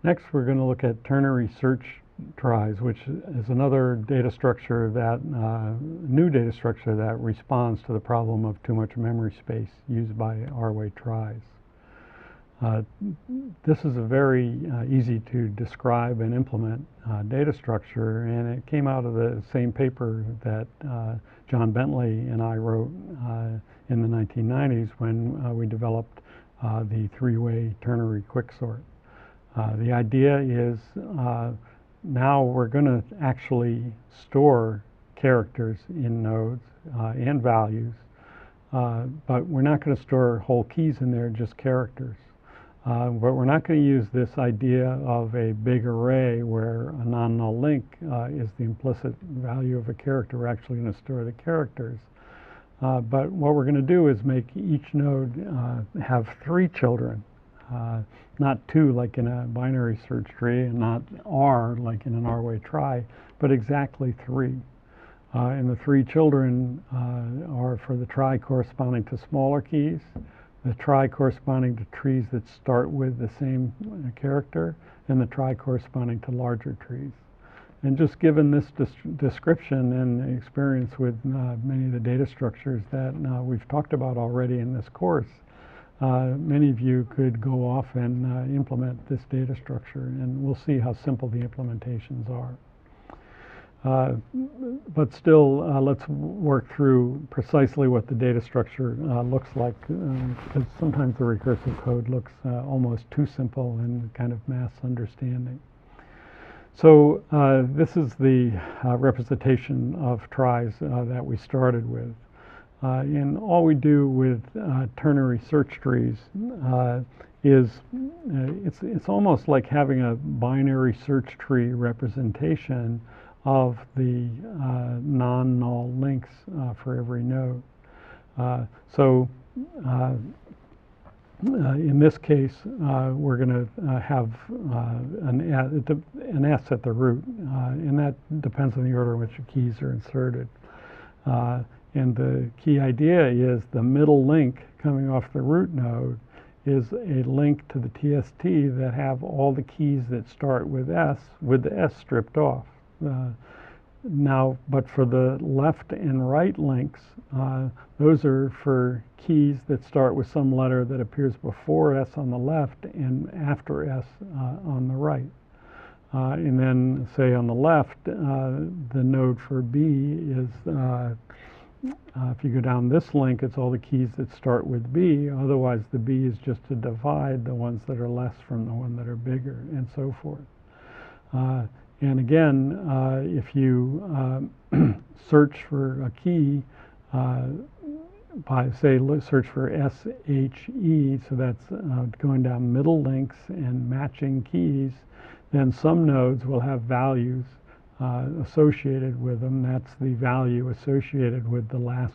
Next, we're going to look at ternary search tries, which is another data structure that, new data structure that responds to the problem of too much memory space used by R-way tries. This is a very easy to describe and implement data structure, and it came out of the same paper that John Bentley and I wrote in the 1990s when we developed the three-way ternary quicksort. The idea is now we're going to actually store characters in nodes and values, but we're not going to store whole keys in there, just characters. But we're not going to use this idea of a big array where a non-null link is the implicit value of a character. We're actually going to store the characters. But what we're going to do is make each node have 3 children, not 2 like in a binary search tree, and not R like in an R-way try, but exactly 3. And the 3 children are for the try corresponding to smaller keys, the try corresponding to trees that start with the same character, and the try corresponding to larger trees. And just given this description and experience with many of the data structures that we've talked about already in this course, many of you could go off and implement this data structure, and we'll see how simple the implementations are. But still, let's work through precisely what the data structure looks like, because sometimes the recursive code looks almost too simple and kind of mass understanding. So this is the representation of tries that we started with. And all we do with ternary search trees is it's almost like having a binary search tree representation of the non-null links for every node. In this case, we're going to have an S at the root, and that depends on the order in which the keys are inserted. And the key idea is the middle link coming off the root node is a link to the TST that have all the keys that start with S, with the S stripped off. Now, but for the left and right links, those are for keys that start with some letter that appears before S on the left and after S on the right. And then, say on the left, the node for B is, if you go down this link, it's all the keys that start with B. Otherwise, the B is just to divide the ones that are less from the one that are bigger, and so forth. And again, if you search for a key by, say, search for SHE, so that's going down middle links and matching keys, then some nodes will have values associated with them. That's the value associated with the last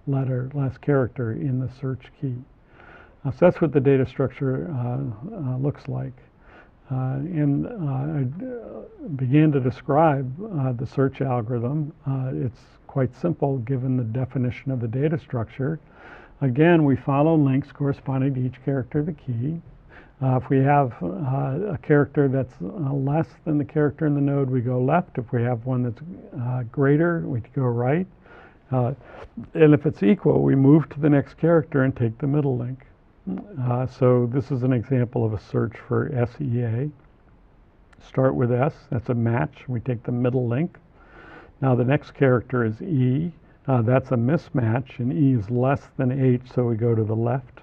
last character in the search key. So that's what the data structure looks like. And I began to describe the search algorithm. It's quite simple given the definition of the data structure. Again, we follow links corresponding to each character of the key. If we have a character that's less than the character in the node, we go left. If we have one that's greater, we go right. And if it's equal, we move to the next character and take the middle link. So this is an example of a search for SEA. Start with S, that's a match. We take the middle link. Now the next character is E. That's a mismatch, and E is less than H, so we go to the left.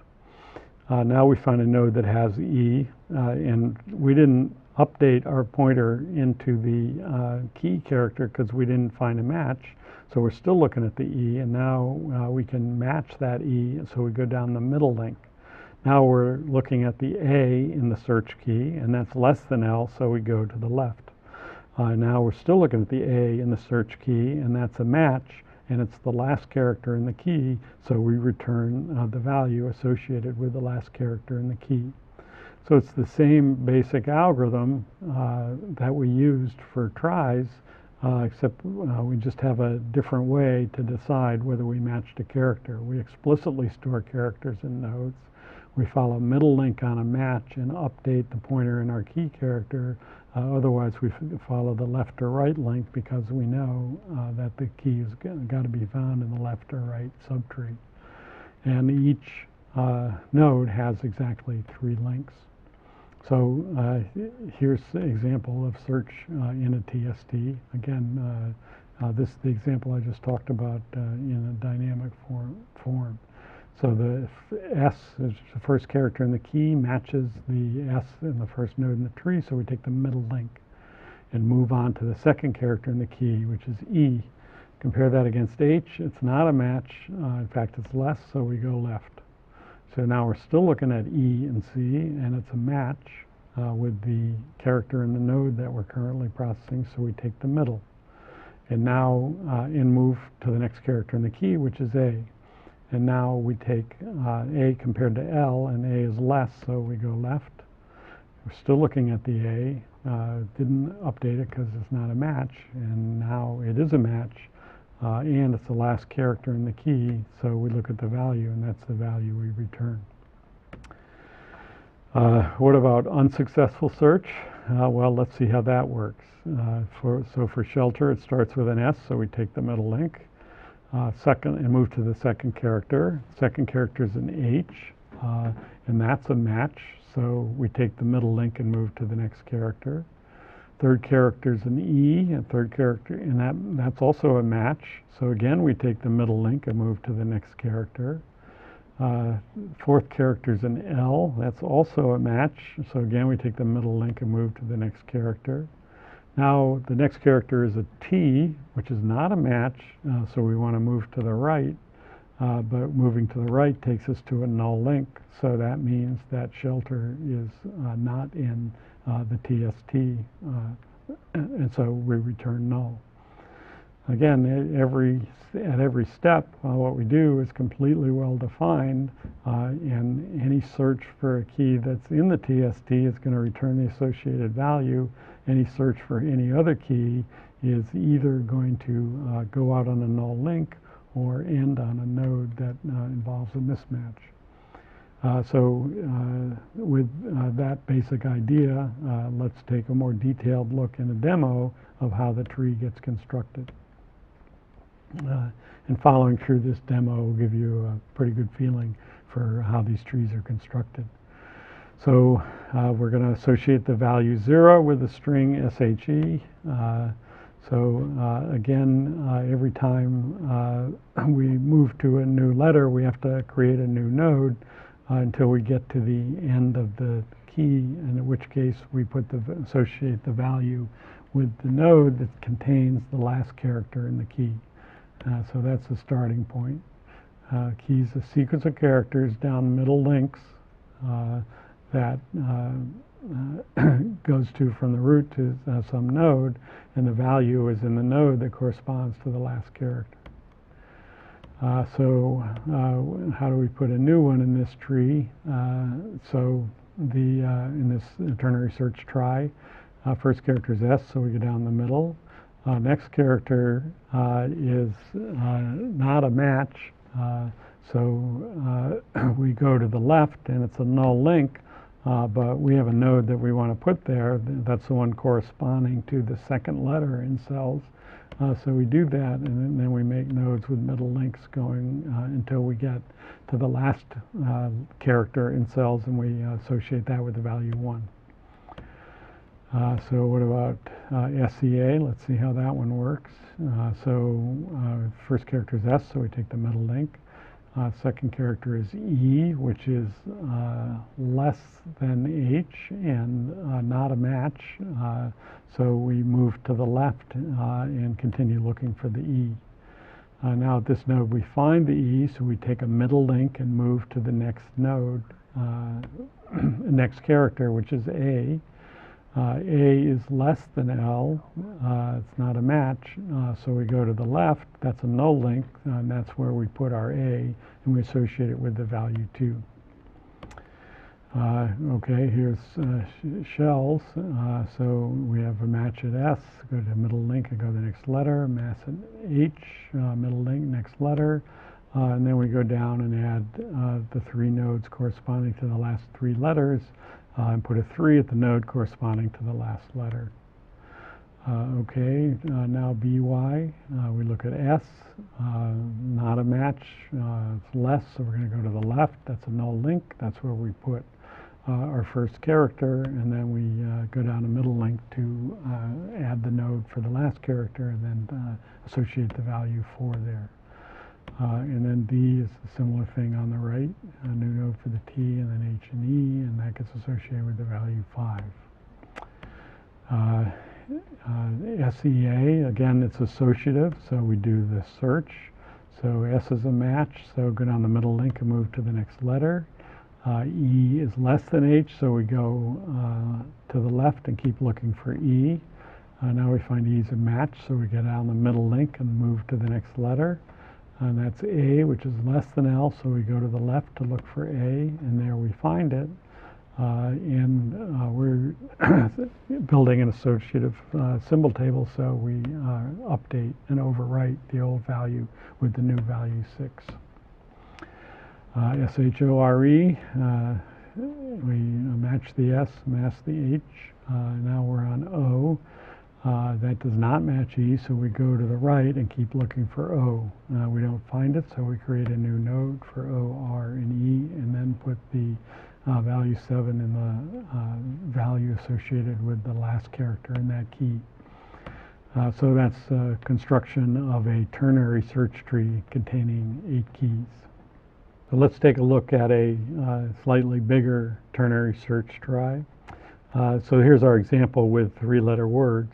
Now we find a node that has E, and we didn't update our pointer into the key character because we didn't find a match. So we're still looking at the E, and now we can match that E, so we go down the middle link. Now we're looking at the A in the search key, and that's less than L, so we go to the left. Now we're still looking at the A in the search key, and that's a match, and it's the last character in the key, so we return the value associated with the last character in the key. So it's the same basic algorithm that we used for tries, except we just have a different way to decide whether we matched a character. We explicitly store characters in nodes. we follow middle link on a match and update the pointer in our key character. Otherwise, we follow the left or right link because we know that the key has got to be found in the left or right subtree. And each node has exactly 3 links. So here's an example of search in a TST. Again, this is the example I just talked about in a dynamic form. So the S is the first character in the key, matches the S in the first node in the tree, so we take the middle link and move on to the second character in the key, which is E. Compare that against H. It's not a match. In fact, it's less, so we go left. So now we're still looking at E and C, and it's a match with the character in the node that we're currently processing, so we take the middle. And now, and move to the next character in the key, which is A. And now we take A compared to L, and A is less, so we go left. We're still looking at the A. Didn't update it because it's not a match, and now it is a match, and it's the last character in the key, so we look at the value, and that's the value we return. What about unsuccessful search? Well, let's see how that works. So for shelter, it starts with an S, so we take the middle link. Second, and move to the second character. Second character is an H, and that's a match, so we take the middle link and move to the next character. Third character is an E, and third character, and that's also a match, so again we take the middle link and move to the next character. Fourth character is an L, that's also a match, so again we take the middle link and move to the next character. Now the next character is a T, which is not a match, so we want to move to the right, but moving to the right takes us to a null link, so that means that shelter is not in the TST, and so we return null. Again, at every step, what we do is completely well defined, and any search for a key that's in the TST is going to return the associated value. Any search for any other key is either going to go out on a null link or end on a node that involves a mismatch. So with that basic idea, let's take a more detailed look in a demo of how the tree gets constructed. And following through this demo will give you a pretty good feeling for how these trees are constructed. So we're going to associate the value 0 with the string SHE. Again, every time we move to a new letter, we have to create a new node until we get to the end of the key, and in which case we associate the value with the node that contains the last character in the key. So that's the starting point. Key is a sequence of characters down middle links that goes to from the root to some node, and the value is in the node that corresponds to the last character. How do we put a new one in this tree? In this ternary search try, first character is S, so we go down the middle. Next character is not a match, we go to the left, and it's a null link, but we have a node that we want to put there. That's the one corresponding to the second letter in cells. So we do that, and then we make nodes with middle links going until we get to the last character in cells, and we associate that with the value 1. So what about SEA? Let's see how that one works. First character is S, so we take the middle link. Second character is E, which is less than H and not a match. So we move to the left and continue looking for the E. Now at this node we find the E, so we take a middle link and move to the next node, next character, which is A. A is less than L, it's not a match, so we go to the left, that's a null link, and that's where we put our A, and we associate it with the value 2. Okay, here's shells, so we have a match at S, go to the middle link and go to the next letter, mass at H, middle link, next letter. and then we go down and add the 3 nodes corresponding to the last 3 letters, and put a 3 at the node corresponding to the last letter. Okay, now by, we look at s, not a match, it's less, so we're going to go to the left, that's a null link, that's where we put our first character, and then we go down a middle link to add the node for the last character, and then associate the value 4 there. And then D is a similar thing on the right, a new node for the T, and then H and E, and that gets associated with the value 5. SEA, again, it's associative, so we do the search. So S is a match, so go down the middle link and move to the next letter. E is less than H, so we go to the left and keep looking for E. Now we find E is a match, so we get down the middle link and move to the next letter. And that's A, which is less than L, so we go to the left to look for A, and there we find it. We're building an associative symbol table, so we update and overwrite the old value with the new value 6. SHORE, we match the S, match the H. Now we're on O. That does not match E, so we go to the right and keep looking for O. We don't find it, so we create a new node for O, R, and E, and then put the value 7 in the value associated with the last character in that key. So that's construction of a ternary search tree containing 8 keys. So let's take a look at a slightly bigger ternary search tree. So here's our example with 3-letter words.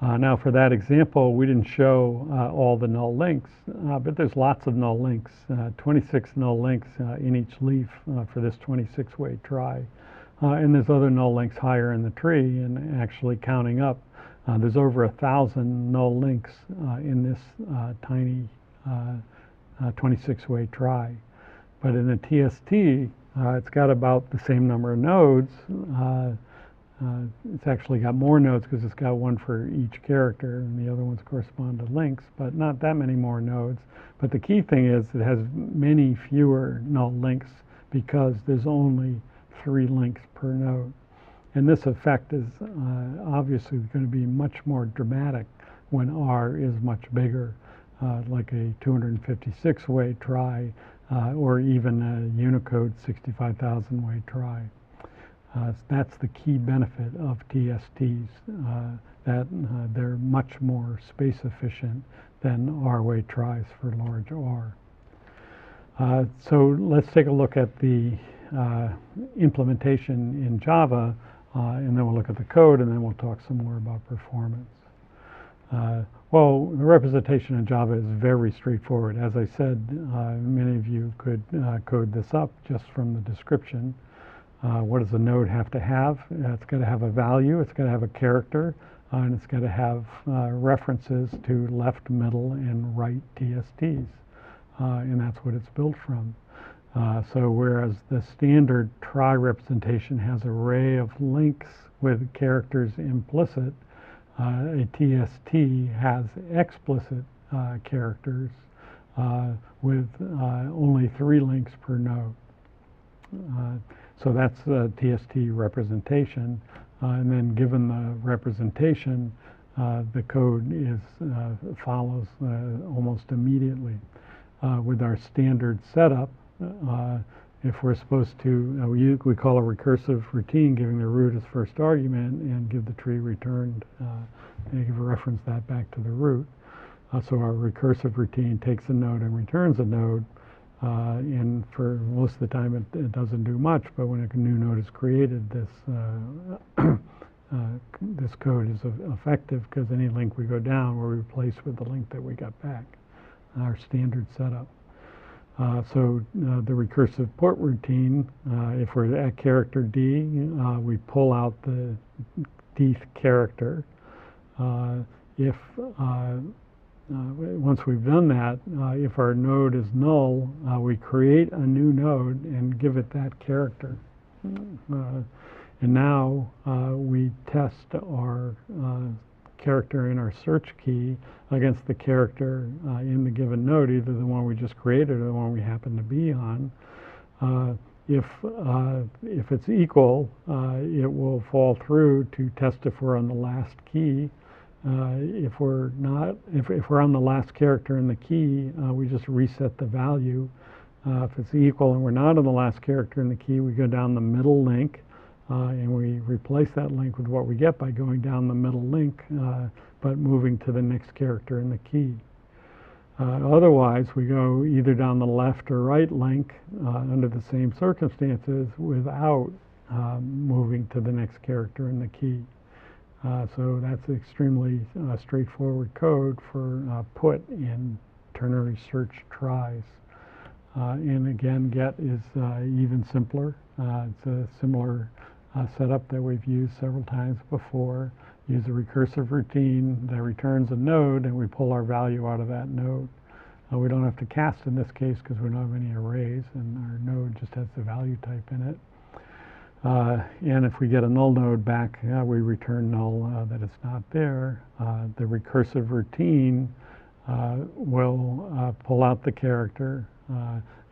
Now for that example, we didn't show all the null links, but there's lots of null links, 26 null links in each leaf for this 26-way try. And there's other null links higher in the tree, and actually counting up, there's over 1,000 null links in this tiny 26-way try. But in a TST, it's got about the same number of nodes. It's actually got more nodes because it's got one for each character, and the other ones correspond to links, but not that many more nodes. But the key thing is it has many fewer null links because there's only 3 links per node. And this effect is obviously going to be much more dramatic when R is much bigger, like a 256-way try, or even a Unicode 65,000-way try. That's the key benefit of TSTs, that they're much more space efficient than R-way tries for large R. So let's take a look at the implementation in Java, and then we'll look at the code, and then we'll talk some more about performance. Well, the representation in Java is very straightforward. As I said, many of you could code this up just from the description. What does a node have to have? It's got to have a value, it's got to have a character, and it's got to have references to left, middle, and right TSTs. And that's what it's built from. So whereas the standard try representation has an array of links with characters implicit, a TST has explicit characters with only 3 links per node. So that's the TST representation, and then given the representation, the code follows almost immediately. With our standard setup, if we're supposed to, we call a recursive routine, giving the root as first argument, and give the tree returned, and give a reference that back to the root. So our recursive routine takes a node and returns a node. And for most of the time it doesn't do much, but when a new node is created, this this code is effective because any link we go down will replace with the link that we got back, our standard setup. So the recursive port routine, if we're at character D, we pull out the Dth character. Once we've done that, if our node is null, we create a new node and give it that character. And now we test our character in our search key against the character in the given node, either the one we just created or the one we happen to be on. If it's equal, it will fall through to test if we're on the last key. If we're not, if we're on the last character in the key, we just reset the value. If it's equal and we're not on the last character in the key, we go down the middle link, and we replace that link with what we get by going down the middle link, but moving to the next character in the key. Otherwise, we go either down the left or right link under the same circumstances without moving to the next character in the key. So that's extremely straightforward code for put in ternary search tries. And again, get is even simpler. It's a similar setup that we've used several times before. Use a recursive routine that returns a node, and we pull our value out of that node. We don't have to cast in this case because we don't have any arrays, and our node just has the value type in it. And if we get a null node back, we return null that it's not there. The recursive routine will pull out the character.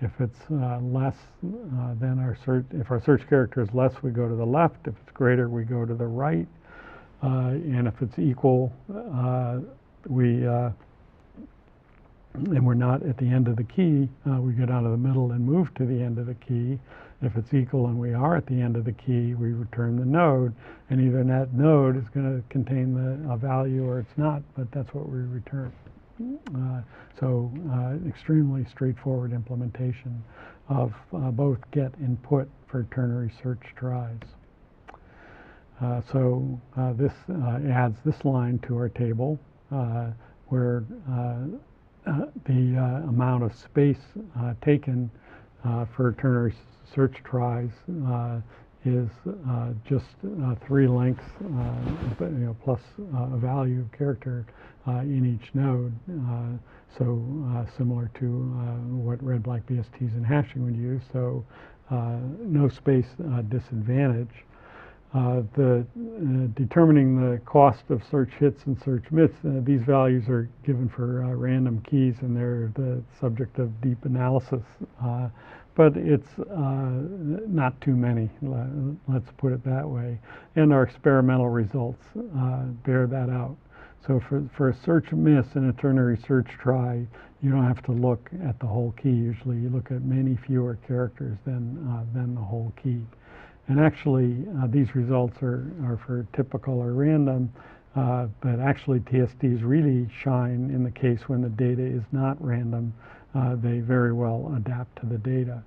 If it's less than our search, if our search character is less, we go to the left. If it's greater, we go to the right. And if it's equal, and we're not at the end of the key, we go down to the middle and move to the end of the key. If it's equal and we are at the end of the key, we return the node, and either that node is going to contain a value or it's not, but that's what we return. So extremely straightforward implementation of both get and put for ternary search tries. So this adds this line to our table where the amount of space taken for ternary search tries is just 3 links, plus a value of character in each node. So similar to what red, black, BSTs and hashing would use. So no space disadvantage. Determining the cost of search hits and search missed, these values are given for random keys, and they're the subject of deep analysis. But it's not too many, let's put it that way. And our experimental results bear that out. So for a search miss in a ternary search try, you don't have to look at the whole key. Usually you look at many fewer characters than the whole key. And actually, these results are for typical or random, but actually TSDs really shine in the case when the data is not random. They very well adapt to the data.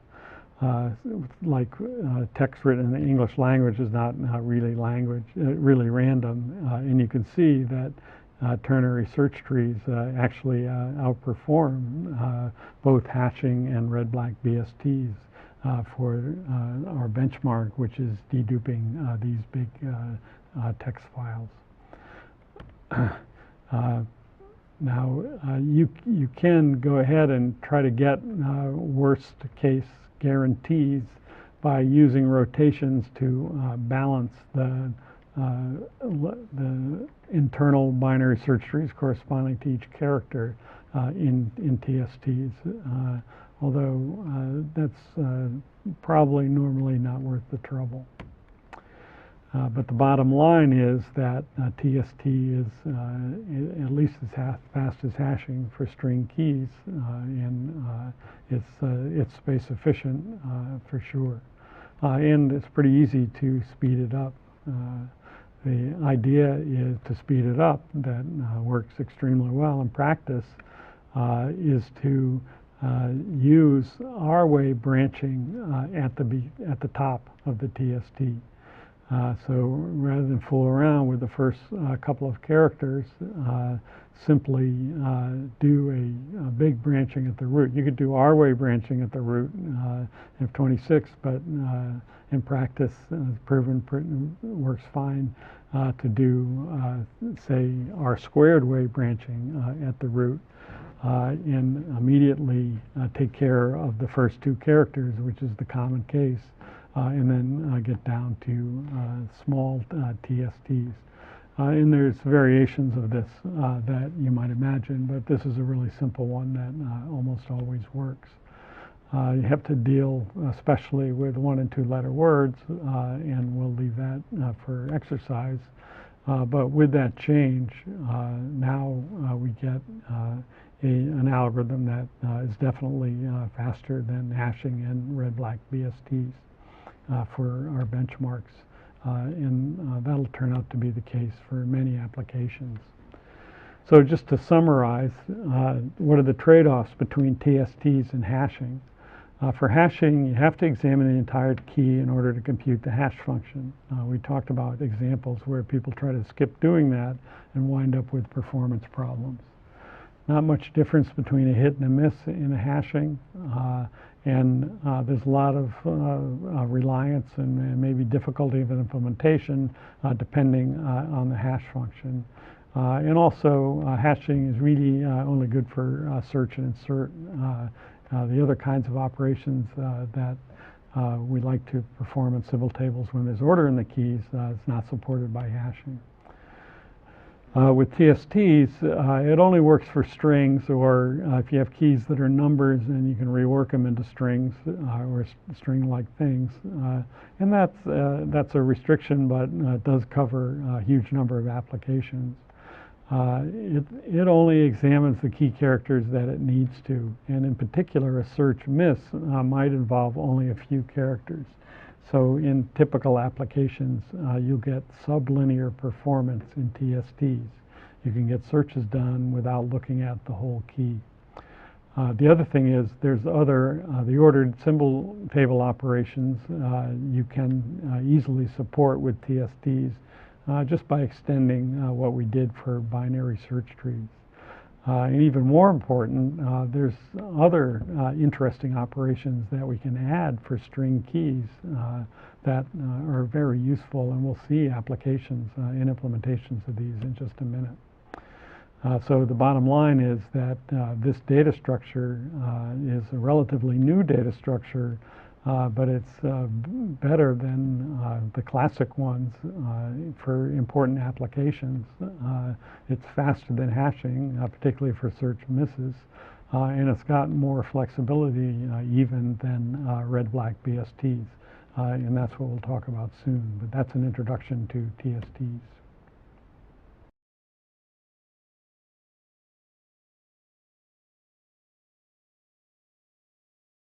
Text written in the English language is not really random, and you can see that ternary search trees actually outperform both hashing and red, black BSTs for our benchmark, which is deduping these big text files. Now, you can go ahead and try to get worst case guarantees by using rotations to balance the internal binary search trees corresponding to each character in TSTs, although that's probably normally not worth the trouble. But the bottom line is that TST is at least as fast as hashing for string keys, and it's space efficient for sure. And it's pretty easy to speed it up. The idea is to speed it up, that works extremely well in practice, is to use R-way branching at the top of the TST. So rather than fool around with the first couple of characters, simply do a big branching at the root. You could do R-way branching at the root of 26, but in practice, proven works fine to do, say, R-squared way branching at the root, and immediately take care of the first 2 characters, which is the common case. And then get down to small TSTs. And there's variations of this that you might imagine, but this is a really simple one that almost always works. You have to deal especially with 1 and 2 letter words, and we'll leave that for exercise. But with that change, now we get an algorithm that is definitely faster than hashing and red-black BSTs for our benchmarks. And that'll turn out to be the case for many applications. So just to summarize, what are the trade-offs between TSTs and hashing? For hashing, you have to examine the entire key in order to compute the hash function. We talked about examples where people try to skip doing that and wind up with performance problems. Not much difference between a hit and a miss in a hashing, and there's a lot of reliance and maybe difficulty of implementation depending on the hash function. And also, hashing is really only good for search and insert. The other kinds of operations that we like to perform in Sybil tables when there's order in the keys is not supported by hashing. With TSTs, it only works for strings, or if you have keys that are numbers and you can rework them into strings or string-like things. And that's a restriction, but it does cover a huge number of applications. It only examines the key characters that it needs to, and in particular, a search miss might involve only a few characters. So in typical applications, you'll get sublinear performance in TSTs. You can get searches done without looking at the whole key. The other thing is there's the ordered symbol table operations you can easily support with TSTs just by extending what we did for binary search trees. And even more important, there's other interesting operations that we can add for string keys that are very useful, and we'll see applications and implementations of these in just a minute. So the bottom line is that this data structure is a relatively new data structure, but it's better than the classic ones for important applications. It's faster than hashing, particularly for search misses, and it's got more flexibility even than red-black BSTs, and that's what we'll talk about soon. But that's an introduction to TSTs.